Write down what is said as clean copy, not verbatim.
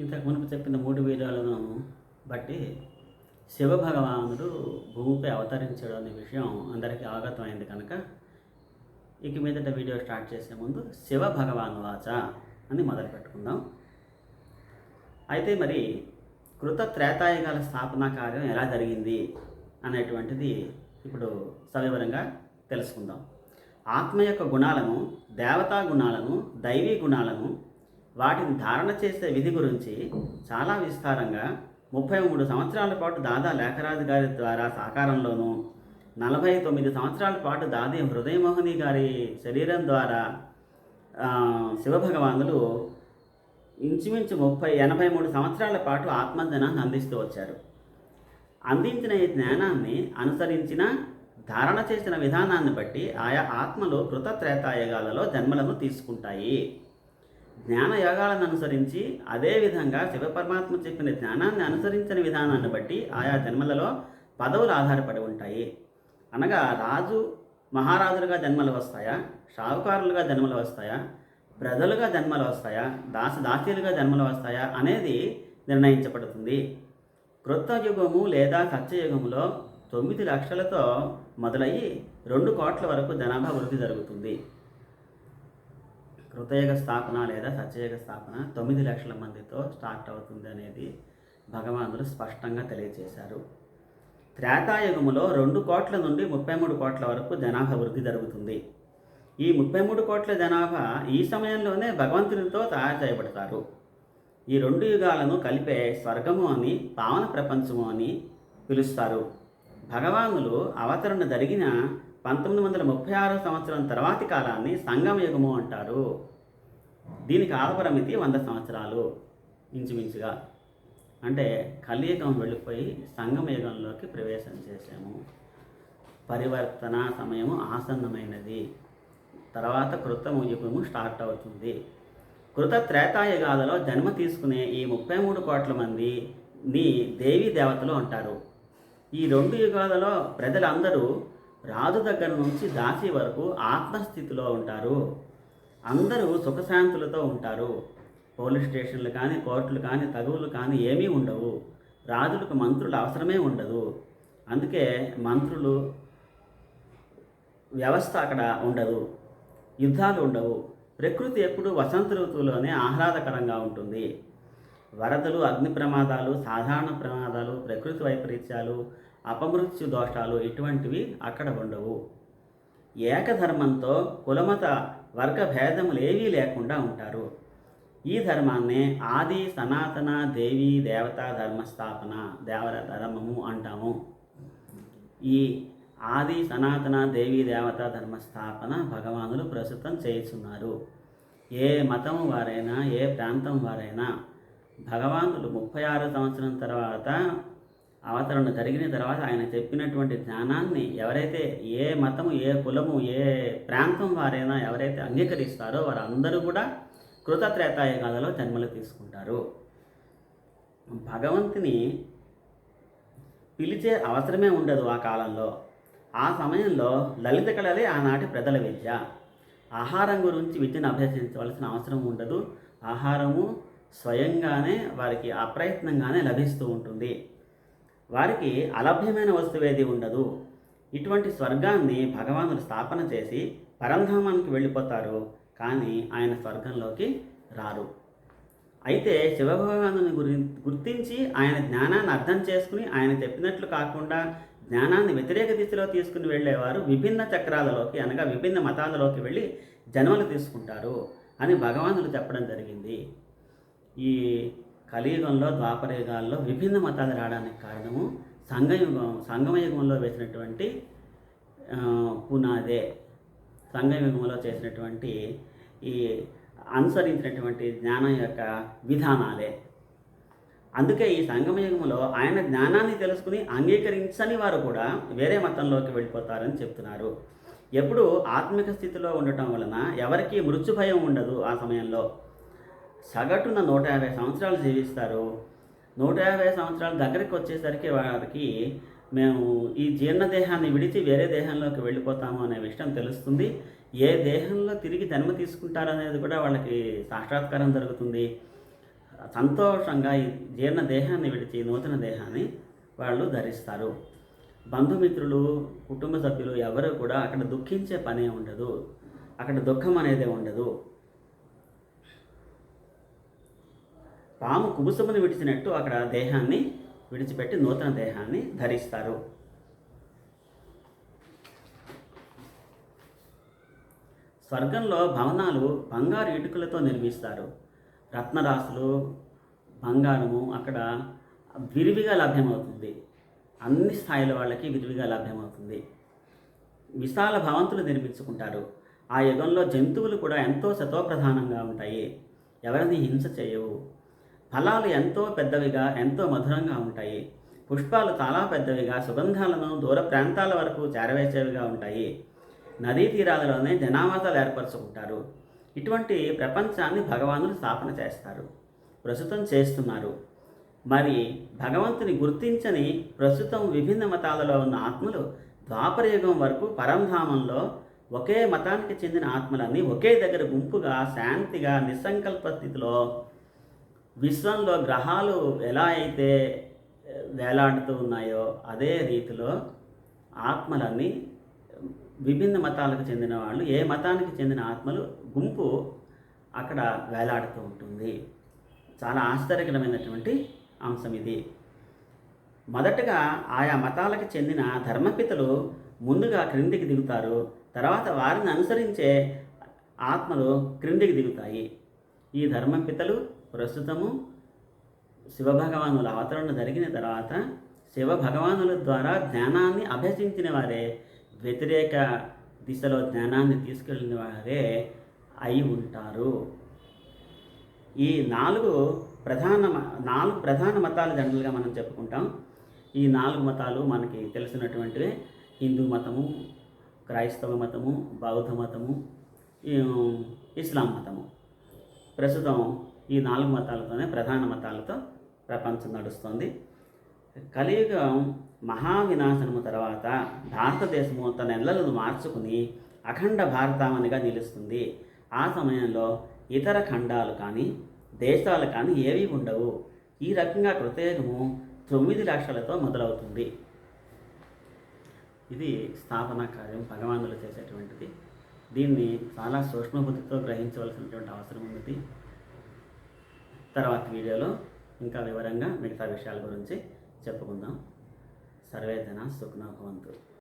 ఇంతకు మునుపు చెప్పిన 3 వీడియోలను బట్టి శివభగవానుడు భూమిపై అవతరించాడు అనే విషయం అందరికీ అవగతమైంది కనుక ఇక మీదట వీడియో స్టార్ట్ చేసే ముందు శివభగవాను వాచ అని మొదలు పెట్టుకుందాం. అయితే మరి కృత త్రేతాయుగాల స్థాపనా కార్యం ఎలా జరిగింది అనేటువంటిది ఇప్పుడు సవివరంగా తెలుసుకుందాం. ఆత్మ యొక్క గుణాలను, దేవతా గుణాలను, దైవీ గుణాలను, వాటిని ధారణ చేసే విధి గురించి చాలా విస్తారంగా 33 సంవత్సరాల పాటు దాదా లేఖరాజు గారి ద్వారా సాకారంలోనూ, 49 సంవత్సరాల పాటు దాది హృదయమోహిని గారి శరీరం ద్వారా శివభగవానులు ఇంచుమించు 83 సంవత్సరాల పాటు ఆత్మజ్ఞానాన్ని అందిస్తూ వచ్చారు. అందించిన ఈ జ్ఞానాన్ని అనుసరించిన, ధారణ చేసిన విధానాన్ని బట్టి ఆయా ఆత్మలు కృత త్రేతాయుగాలలో జన్మలను తీసుకుంటాయి. జ్ఞాన యోగాలను అనుసరించి అదేవిధంగా శివపరమాత్మ చెప్పిన జ్ఞానాన్ని అనుసరించిన విధానాన్ని బట్టి ఆయా జన్మలలో పదవులు ఆధారపడి ఉంటాయి. అనగా రాజు మహారాజులుగా జన్మలు వస్తాయా, షావుకారులుగా జన్మలు వస్తాయా, ప్రజలుగా జన్మలు వస్తాయా, దాసీలుగా జన్మలు వస్తాయా అనేది నిర్ణయించబడుతుంది. కృత యుగము లేదా సత్యయుగములో 9 లక్షలతో మొదలయ్యి 2 కోట్ల వరకు జనాభా వృద్ధి జరుగుతుంది. కృతయుగ స్థాపన లేదా సత్యయుగ స్థాపన 9 లక్షల మందితో స్టార్ట్ అవుతుంది అనేది భగవానులు స్పష్టంగా తెలియజేశారు. త్రేతాయుగములో 2 కోట్ల నుండి 33 కోట్ల వరకు జనాభా వృద్ధి జరుగుతుంది. ఈ 33 కోట్ల జనాభా ఈ సమయంలోనే భగవంతునితో తయారు చేయబడతారు. ఈ 2 యుగాలను కలిపే స్వర్గము అని, పావన ప్రపంచము అని పిలుస్తారు. భగవానులు అవతరణ జరిగిన 1936 సంవత్సరం తర్వాతి కాలాన్ని సంగమ యుగము అంటారు. దీని కాలపరిమితి 100 సంవత్సరాలు ఇంచుమించుగా. అంటే కలియుగం వెళ్ళిపోయి సంగమ యుగంలోకి ప్రవేశం చేసాము. పరివర్తన సమయము ఆసన్నమైనది. తర్వాత కృత యుగము స్టార్ట్ అవుతుంది. కృత త్రేతాయుగాలలో జన్మ తీసుకునే ఈ 33 కోట్ల మందిని దేవీ దేవతలు అంటారు. ఈ 2 యుగాలలో ప్రజలందరూ రాజు దగ్గర నుంచి దాసి వరకు ఆత్మస్థితిలో ఉంటారు. అందరూ సుఖశాంతులతో ఉంటారు. పోలీస్ స్టేషన్లు కానీ, కోర్టులు కానీ, తగువులు కానీ ఏమీ ఉండవు. రాజులకు మంత్రులు అవసరమే ఉండదు. అందుకే మంత్రులు వ్యవస్థ అక్కడ ఉండదు. యుద్ధాలు ఉండవు. ప్రకృతి ఎప్పుడూ వసంత ఋతువులోనే ఆహ్లాదకరంగా ఉంటుంది. వరదలు, అగ్ని ప్రమాదాలు, సాధారణ ప్రమాదాలు, ప్రకృతి వైపరీత్యాలు, అపమృత్యు దోషాలు ఇటువంటివి అక్కడ ఉండవు. ఏకధర్మంతో కులమత వర్గ భేదములు ఏవీ లేకుండా ఉంటారు. ఈ ధర్మాన్నే ఆది సనాతన దేవీ దేవతా ధర్మస్థాపన ధర్మము అంటాము. ఈ ఆది సనాతన దేవీ దేవతా ధర్మస్థాపన భగవానులు ప్రస్తుతం చేస్తున్నారు. ఏ మతం వారైనా, ఏ ప్రాంతం వారైనా భగవానులు 36 సంవత్సరం తర్వాత అవతరణ జరిగిన తర్వాత ఆయన చెప్పినటువంటి జ్ఞానాన్ని ఎవరైతే, ఏ మతము, ఏ కులము, ఏ ప్రాంతం వారైనా ఎవరైతే అంగీకరిస్తారో వారందరూ కూడా కృత త్రేతాయుగాలలో జన్మలు తీసుకుంటారు. భగవంతుని పిలిచే అవసరమే ఉండదు ఆ కాలంలో. ఆ సమయంలో లలిత కళలే ఆనాటి ప్రజల విద్య. ఆహారం గురించి విద్యను అభ్యసించవలసిన అవసరం ఉండదు. ఆహారము స్వయంగానే వారికి అప్రయత్నంగానే లభిస్తూ ఉంటుంది. వారికి అలభ్యమైన వస్తువేది ఉండదు. ఇటువంటి స్వర్గాన్ని భగవానులు స్థాపన చేసి పరంధామానికి వెళ్ళిపోతారు, కానీ ఆయన స్వర్గంలోకి రారు. అయితే శివభగవానుని గుర్తించి ఆయన జ్ఞానాన్ని అర్థం చేసుకుని ఆయన చెప్పినట్లు కాకుండా జ్ఞానాన్ని వ్యతిరేక దిశలో తీసుకుని వెళ్ళేవారు విభిన్న చక్రాలలోకి, అనగా విభిన్న మతాలలోకి వెళ్ళి జన్మలు తీసుకుంటారు అని భగవానులు చెప్పడం జరిగింది. ఈ కలియుగంలో, ద్వాపర యుగాల్లో విభిన్న మతాలు రావడానికి కారణము సంగమయుగంలో వేసినటువంటి పునాదే. సంగమయుగంలో చేసినటువంటి ఈ అనుసరించినటువంటి జ్ఞానం యొక్క విధానాలే. అందుకే ఈ సంగమయుగంలో ఆయన జ్ఞానాన్ని తెలుసుకుని అంగీకరించని వారు కూడా వేరే మతంలోకి వెళ్ళిపోతారని చెప్తున్నారు. ఎప్పుడు ఆత్మిక స్థితిలో ఉండటం వలన ఎవరికీ మృత్యు భయం ఉండదు. ఆ సమయంలో సగటున 150 సంవత్సరాలు జీవిస్తారు. 150 సంవత్సరాల దగ్గరికి వచ్చేసరికి వారికి మేము ఈ జీర్ణదేహాన్ని విడిచి వేరే దేహంలోకి వెళ్ళిపోతాము అనే విషయం తెలుస్తుంది. ఏ దేహంలో తిరిగి జన్మ తీసుకుంటారనేది కూడా వాళ్ళకి సాక్షాత్కారం జరుగుతుంది. సంతోషంగా ఈ జీర్ణ దేహాన్ని విడిచి నూతన దేహాన్ని వాళ్ళు ధరిస్తారు. బంధుమిత్రులు, కుటుంబ సభ్యులు ఎవరు కూడా అక్కడ దుఃఖించే పనే ఉండదు, అక్కడ దుఃఖం అనేదే ఉండదు. పాము కుబుసమును విడిచినట్టు అక్కడ దేహాన్ని విడిచిపెట్టి నూతన దేహాన్ని ధరిస్తారు. స్వర్గంలో భవనాలు బంగారు ఇటుకలతో నిర్మిస్తారు. రత్నరాసులు, బంగారము అక్కడ విరివిగా లభ్యమవుతుంది. అన్ని స్థాయిల వాళ్ళకి విరివిగా లభ్యమవుతుంది. విశాల భవంతులు నిర్మించుకుంటారు. ఆ యుగంలో జంతువులు కూడా ఎంతో సతోప్రధానంగా ఉంటాయి, ఎవరిని హింస చేయవు. ఫలాలు ఎంతో పెద్దవిగా, ఎంతో మధురంగా ఉంటాయి. పుష్పాలు చాలా పెద్దవిగా, సుగంధాలను దూర ప్రాంతాల వరకు చేరవేసేవిగా ఉంటాయి. నదీ తీరాలలోనే జనావాసాలు ఏర్పరచుకుంటారు. ఇటువంటి ప్రపంచాన్ని భగవానుడు స్థాపన చేస్తారు, ప్రస్తుతం చేస్తున్నారు. మరి భగవంతుని గుర్తించని ప్రస్తుతం విభిన్న మతాలలో ఉన్న ఆత్మలు ద్వాపరయుగం వరకు పరంధామంలో ఒకే మతానికి చెందిన ఆత్మలన్నీ ఒకే దగ్గర గుంపుగా శాంతిగా నిస్సంకల్ప స్థితిలో విశ్వంలో గ్రహాలు ఎలా అయితే వేలాడుతూ ఉన్నాయో అదే రీతిలో ఆత్మలన్నీ విభిన్న మతాలకు చెందిన వాళ్ళు, ఏ మతానికి చెందిన ఆత్మలు గుంపు అక్కడ వేలాడుతూ ఉంటుంది. చాలా ఆశ్చర్యకరమైనటువంటి అంశం ఇది. మొదటగా ఆయా మతాలకు చెందిన ధర్మపితలు ముందుగా క్రిందికి దిగుతారు. తర్వాత వారిని అనుసరించే ఆత్మలు క్రిందికి దిగుతాయి. ఈ ధర్మపితలు ప్రస్తుతము శివభగవానుల అవతరణ జరిగిన తర్వాత శివభగవానుల ద్వారా జ్ఞానాన్ని అభ్యసించిన వారే, వ్యతిరేక దిశలో జ్ఞానాన్ని తీసుకెళ్ళిన వారే అయి ఉంటారు. ఈ నాలుగు ప్రధాన మతాలు జనరల్గా మనం చెప్పుకుంటాం. ఈ 4 మతాలు మనకి తెలిసినటువంటివే: హిందూ మతము, క్రైస్తవ మతము, బౌద్ధ మతము, ఇస్లాం మతము. ప్రస్తుతం ఈ 4 మతాలతోనే, ప్రధాన మతాలతో ప్రపంచం నడుస్తుంది. కలియుగం మహావినాశనము తర్వాత భారతదేశము తన ఎల్లలను మార్చుకుని అఖండ భారతావనిగా నిలుస్తుంది. ఆ సమయంలో ఇతర ఖండాలు కానీ దేశాలు కానీ ఏవి ఉండవు. ఈ రకంగా కృతయుగము 9 లక్షలతో మొదలవుతుంది. ఇది స్థాపన కార్యం భగవానులు చేసేటువంటిది. దీన్ని చాలా సూక్ష్మబుద్ధితో గ్రహించవలసినటువంటి అవసరం ఉంది. తర్వాత వీడియోలో ఇంకా వివరంగా మిగతా విషయాల గురించి చెప్పుకుందాం. సర్వే జనా సుఖినో భవంతు.